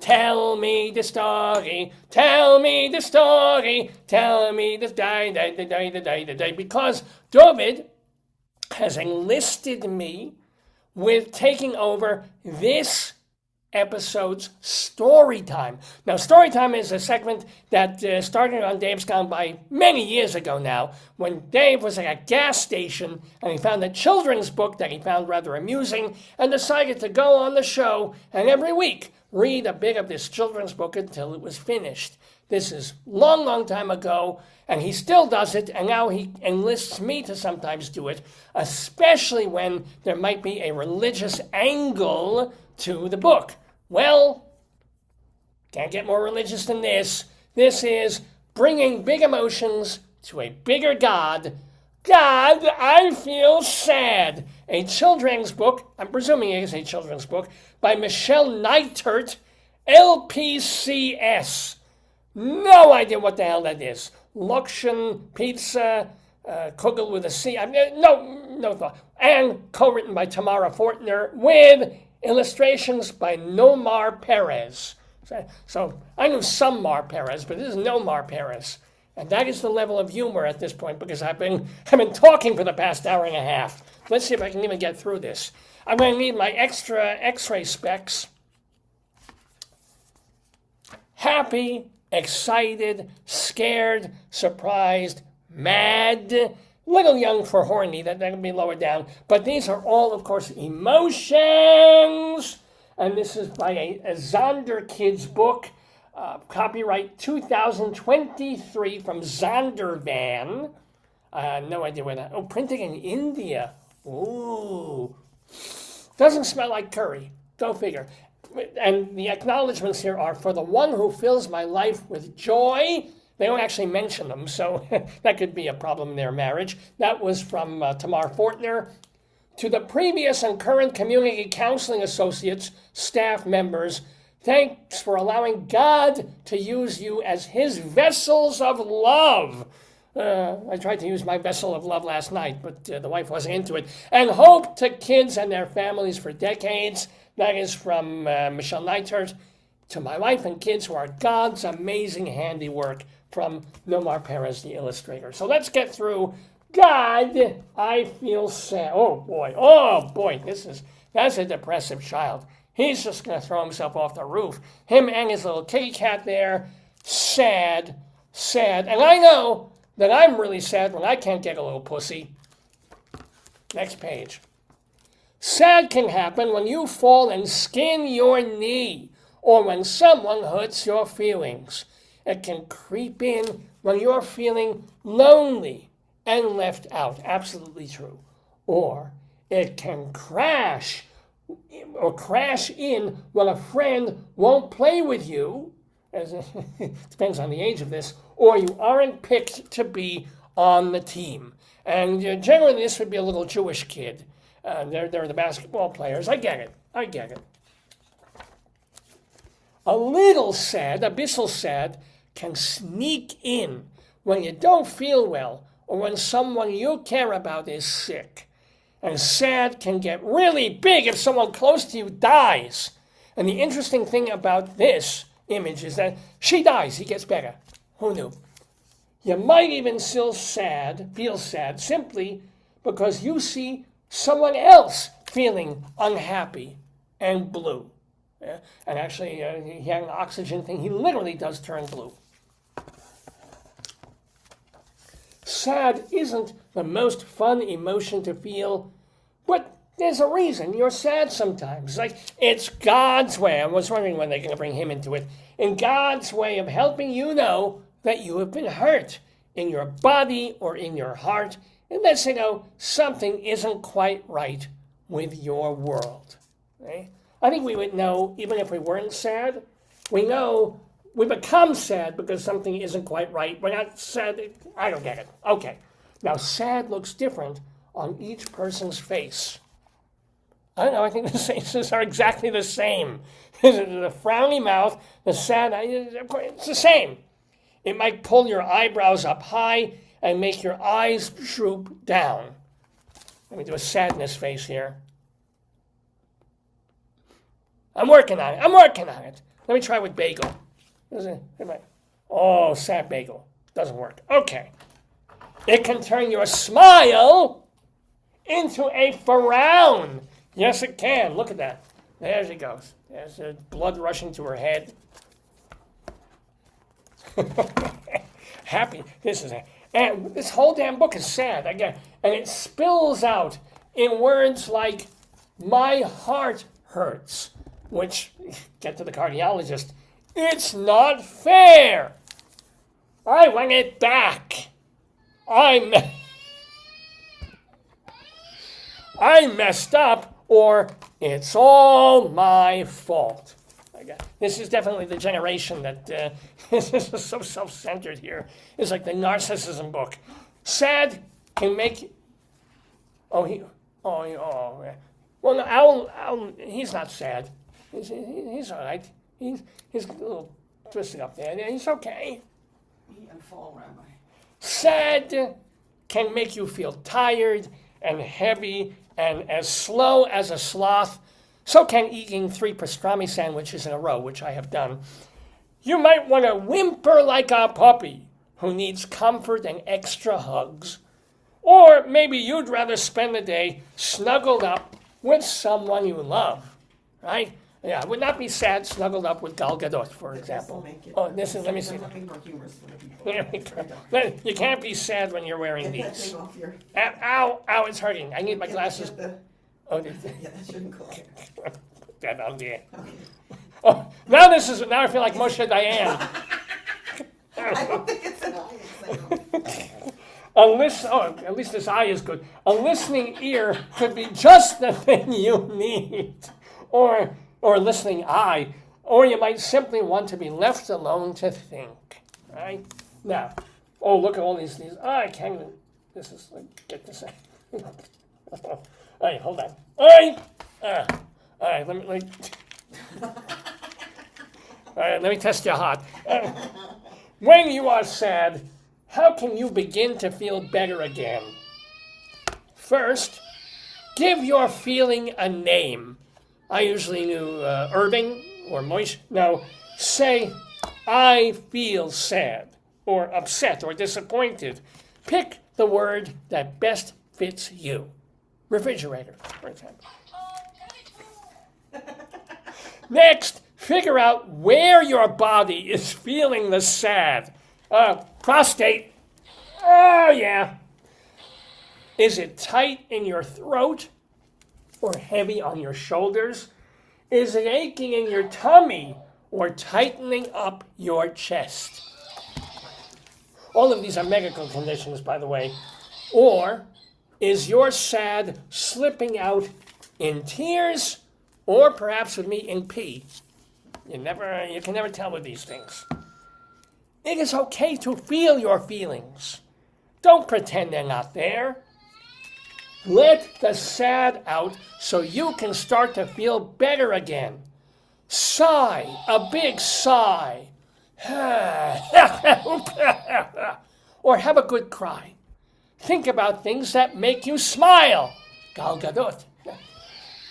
Tell me the story, tell me the story, tell me the day, because David has enlisted me with taking over this episode's story time. Now, story time is a segment that started on Dave's Gone By many years ago now, when Dave was at a gas station and he found a children's book that he found rather amusing and decided to go on the show and every week read a bit of this children's book until it was finished. This is long, long time ago, and he still does it, and now he enlists me to sometimes do it, especially when there might be a religious angle to the book. Well, can't get more religious than this. This is bringing big emotions to a bigger God. God, I feel sad. A children's book, I'm presuming it is a children's book, by Michelle Nietert, LPCS. No idea what the hell that is. Luxion Pizza, Kugel with a C. No thought. And co-written by Tamara Fortner with illustrations by Nomar Perez. So I knew some Mar Perez, but this is Nomar Perez. And that is the level of humor at this point, because I've been talking for the past hour and a half. Let's see if I can even get through this. I'm going to need my extra X-ray specs. Happy, excited, scared, surprised, mad, little young for horny, that can be lowered down. But these are all, of course, emotions. And this is by a Zonder Kids book, copyright 2023 from Zondervan. No idea where that, printing in India. Ooh. Doesn't smell like curry. Go figure. And the acknowledgments here are, for the one who fills my life with joy. They don't actually mention them, so that could be a problem in their marriage. That was from Tamar Fortner. To the previous and current community counseling associates, staff members, thanks for allowing God to use you as his vessels of love. I tried to use my vessel of love last night, but the wife wasn't into it. And hope to kids and their families for decades. That is from Michelle Nietert. To my wife and kids who are God's amazing handiwork, from Nomar Perez, the illustrator. So let's get through. God, I feel sad. Oh boy, that's a depressive child. He's just going to throw himself off the roof. Him and his little kitty cat there, sad. And I know that I'm really sad when I can't get a little pussy. Next page. Sad can happen when you fall and skin your knee, or when someone hurts your feelings. It can creep in when you're feeling lonely and left out. Absolutely true. Or it can crash in when a friend won't play with you, as it depends on the age of this, or you aren't picked to be on the team. And generally this would be a little Jewish kid. They're the basketball players. I get it. A little sad, abyssal sad, can sneak in when you don't feel well or when someone you care about is sick. And sad can get really big if someone close to you dies. And the interesting thing about this image is that she dies, he gets better. Who knew? You might even feel sad, simply because you see someone else feeling unhappy and blue. Yeah? And actually, he had an oxygen thing. He literally does turn blue. Sad isn't the most fun emotion to feel, but there's a reason you're sad sometimes. Like, it's God's way. I was wondering when they're going to bring him into it. In God's way of helping you know that you have been hurt in your body or in your heart, and let's something isn't quite right with your world. Okay? I think we would know, even if we weren't sad, we know we become sad because something isn't quite right. We're not sad. I don't get it. Okay. Now, sad looks different on each person's face. I don't know. I think the faces are exactly the same. The frowny mouth, the sad, it's the same. It might pull your eyebrows up high and make your eyes droop down. Let me do a sadness face here. I'm working on it. Let me try with bagel. Oh, sad bagel. Doesn't work. Okay. It can turn your smile into a frown. Yes, it can. Look at that. There she goes. There's the blood rushing to her head. Happy. And this whole damn book is sad. Again, and it spills out in words like, my heart hurts, which, get to the cardiologist, it's not fair. I want it back. I messed up, or it's all my fault. This is definitely the generation that this is so self-centered here. It's like the narcissism book. Sad can make. Well, no, Al, he's not sad. He's all right. He's a little twisted up there. He's okay. Me and fall, Rabbi. Sad can make you feel tired and heavy and as slow as a sloth. So can eating 3 pastrami sandwiches in a row, which I have done. You might want to whimper like a puppy who needs comfort and extra hugs. Or maybe you'd rather spend the day snuggled up with someone you love, right? Yeah, I would not be sad snuggled up with Gal Gadot, for example. Let me see. You can't be sad when you're wearing these. Ow, it's hurting. I need my glasses. Yeah, that shouldn't go there. That on there. Oh, now I feel like Moshe Dayan. I don't think it's an eye. At least this eye is good. A listening ear could be just the thing you need, or a listening eye, or you might simply want to be left alone to think. Right now, look at all these. I can't. This is get this. All right, hold on. All right, let me test your heart. When you are sad, how can you begin to feel better again? First, give your feeling a name. I usually knew Irving or Moish. No, say, I feel sad, or upset, or disappointed. Pick the word that best fits you. Refrigerator, for example. Next, figure out where your body is feeling the sad. Prostate. Oh, yeah. Is it tight in your throat or heavy on your shoulders? Is it aching in your tummy or tightening up your chest? All of these are medical conditions, by the way. Or is your sad slipping out in tears, or perhaps with me in pee? You can never tell with these things. It is okay to feel your feelings. Don't pretend they're not there. Let the sad out so you can start to feel better again. Sigh, a big sigh. Or have a good cry. Think about things that make you smile. Gal Gadot.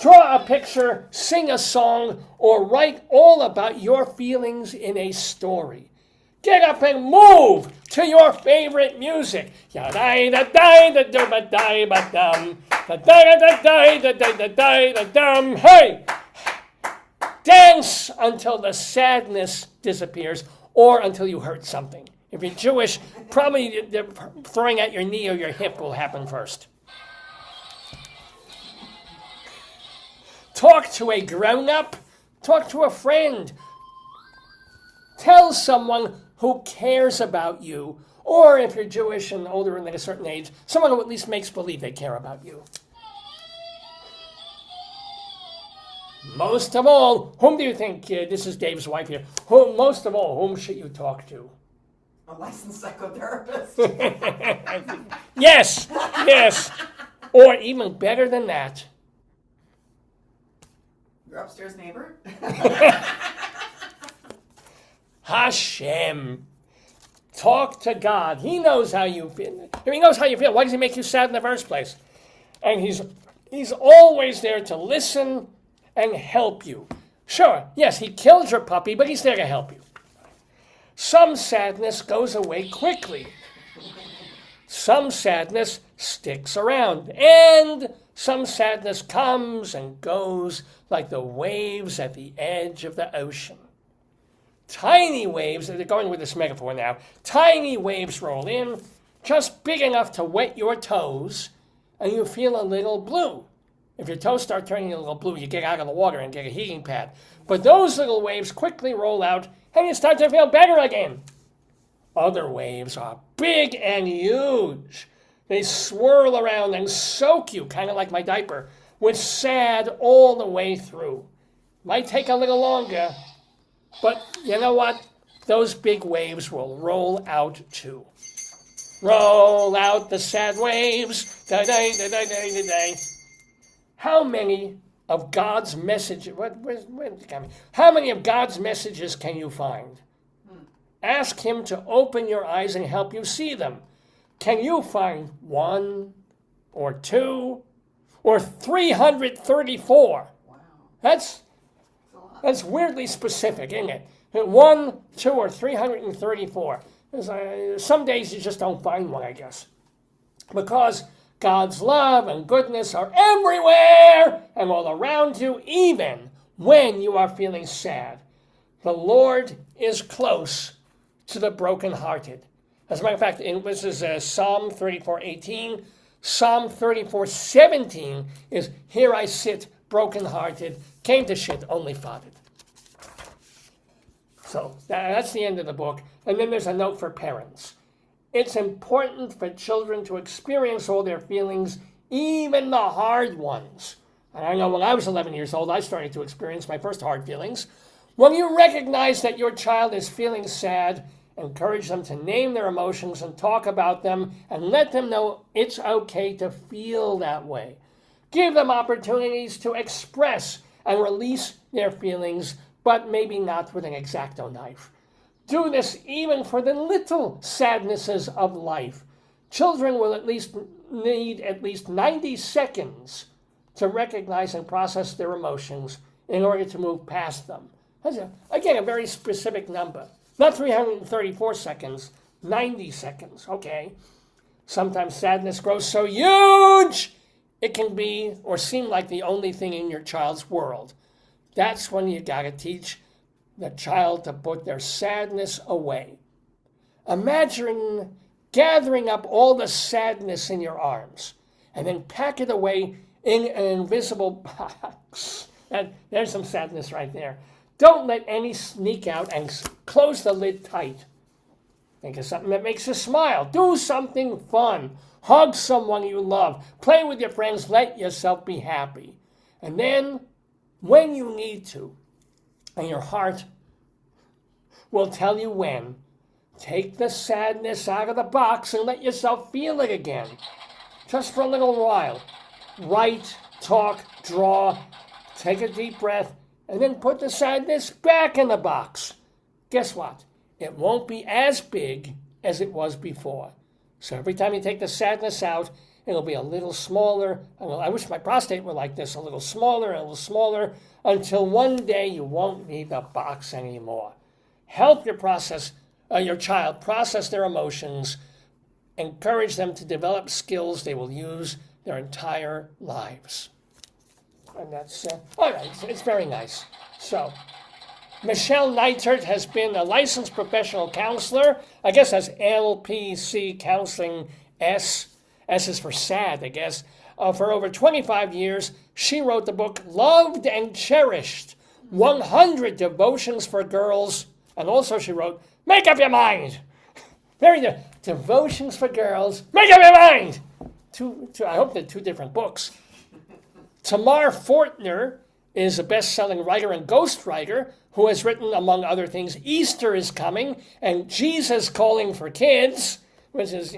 Draw a picture, sing a song, or write all about your feelings in a story. Get up and move to your favorite music. Hey! Dance until the sadness disappears or until you hurt something. If you're Jewish, probably the throwing at your knee or your hip will happen first. Talk to a grown-up. Talk to a friend. Tell someone who cares about you. Or if you're Jewish and older and at a certain age, someone who at least makes believe they care about you. Most of all, whom do you think, this is Dave's wife here, most of all, whom should you talk to? A licensed psychotherapist. Yes. Or even better than that. Your upstairs neighbor? Hashem. Talk to God. He knows how you feel. He knows how you feel. Why does he make you sad in the first place? And he's always there to listen and help you. Sure, yes, he killed your puppy, but he's there to help you. Some sadness goes away quickly. Some sadness sticks around. And some sadness comes and goes like the waves at the edge of the ocean. Tiny waves, they're going with this metaphor now, tiny waves roll in, just big enough to wet your toes, and you feel a little blue. If your toes start turning a little blue, you get out of the water and get a heating pad. But those little waves quickly roll out, and you start to feel better again. Other waves are big and huge. They swirl around and soak you, kind of like my diaper, with sad all the way through. Might take a little longer, but you know what? Those big waves will roll out too. Roll out the sad waves. Da-day, da-day, da-day, da-day. How many of God's messages, how many of God's messages can you find? Ask him to open your eyes and help you see them. Can you find 1 or 2 or 334? Wow. That's weirdly specific, isn't it? 1, 2, or 334. Some days you just don't find one, I guess. Because God's love and goodness are everywhere and all around you, even when you are feeling sad. The Lord is close to the brokenhearted. As a matter of fact, this is Psalm 34:18. Psalm 34:17 is, here I sit, brokenhearted, came to shit, only fathered. So that's the end of the book. And then there's a note for parents. It's important for children to experience all their feelings, even the hard ones. And I know when I was 11 years old, I started to experience my first hard feelings. When you recognize that your child is feeling sad, encourage them to name their emotions and talk about them and let them know it's okay to feel that way. Give them opportunities to express and release their feelings, but maybe not with an X-Acto knife. Do this even for the little sadnesses of life. Children will need at least 90 seconds to recognize and process their emotions in order to move past them. That's, again, a very specific number. Not 334 seconds, 90 seconds, okay? Sometimes sadness grows so huge, it can be or seem like the only thing in your child's world. That's when you gotta teach the child to put their sadness away. Imagine gathering up all the sadness in your arms and then pack it away in an invisible box. And there's some sadness right there. Don't let any sneak out and close the lid tight. Think of something that makes you smile. Do something fun. Hug someone you love. Play with your friends. Let yourself be happy. And then, when you need to, and your heart will tell you when, take the sadness out of the box and let yourself feel it again. Just for a little while. Write, talk, draw, take a deep breath, and then put the sadness back in the box. Guess what? It won't be as big as it was before. So every time you take the sadness out, it'll be a little smaller. I wish my prostate were like this, a little smaller, until one day you won't need the box anymore. Help your child process their emotions. Encourage them to develop skills they will use their entire lives. And that's, all right, it's very nice. So, Michelle Nietert has been a licensed professional counselor. I guess that's LPC Counseling S. S is for sad, I guess. For over 25 years, she wrote the book Loved and Cherished, 100 Devotions for Girls. And also she wrote, Make Up Your Mind. Very good. Devotions for Girls, Make Up Your Mind. I hope they're 2 different books. Tamar Fortner is a best-selling writer and ghostwriter who has written, among other things, Easter is Coming and Jesus Calling for Kids, which is,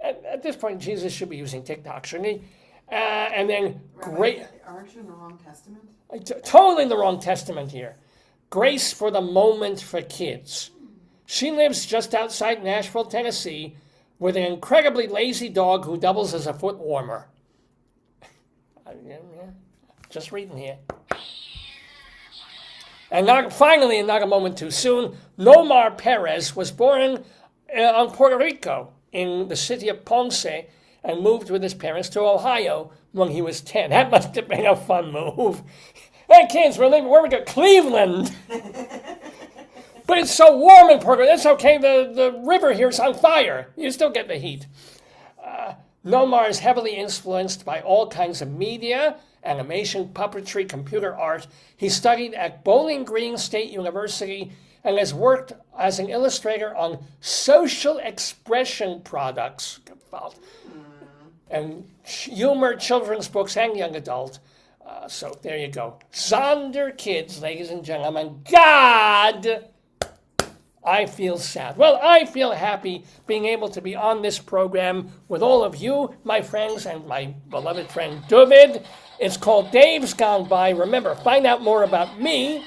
at this point, Jesus should be using TikTok, shouldn't he? And then great. Aren't you in the wrong testament? Totally in the wrong testament here. Grace for the Moment for Kids. She lives just outside Nashville, Tennessee, with an incredibly lazy dog who doubles as a foot warmer. Just reading here. And finally, and not a moment too soon, Nomar Perez was born on Puerto Rico in the city of Ponce and moved with his parents to Ohio when he was 10. That must have been a fun move. Hey, kids, we're leaving. Where we go? Cleveland. But it's so warm in Puerto Rico. That's okay. The river here is on fire. You still get the heat. Nomar is heavily influenced by all kinds of media, animation, puppetry, computer art. He studied at Bowling Green State University and has worked as an illustrator on social expression products and humor, children's books, and young adult. So there you go. Zonder Kids, ladies and gentlemen. God, I feel sad. Well, I feel happy being able to be on this program with all of you, my friends, and my beloved friend David. It's called Dave's Gone By. Remember, find out more about me,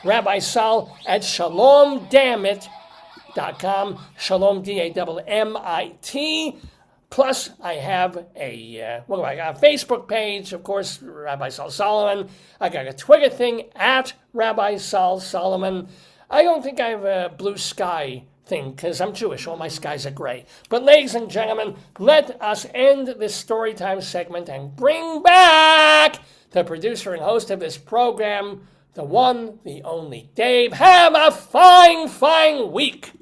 Rabbi Sol, at shalomdammit.com. Shalom, D-A-M-M-I-T. Plus, I have a Facebook page, of course, Rabbi Sol Solomon. I got a Twitter thing, at Rabbi Sol Solomon. I don't think I have a blue sky thing, because I'm Jewish. All my skies are gray. But ladies and gentlemen, let us end this Storytime segment and bring back the producer and host of this program, the one, the only Dave. Have a fine, fine week.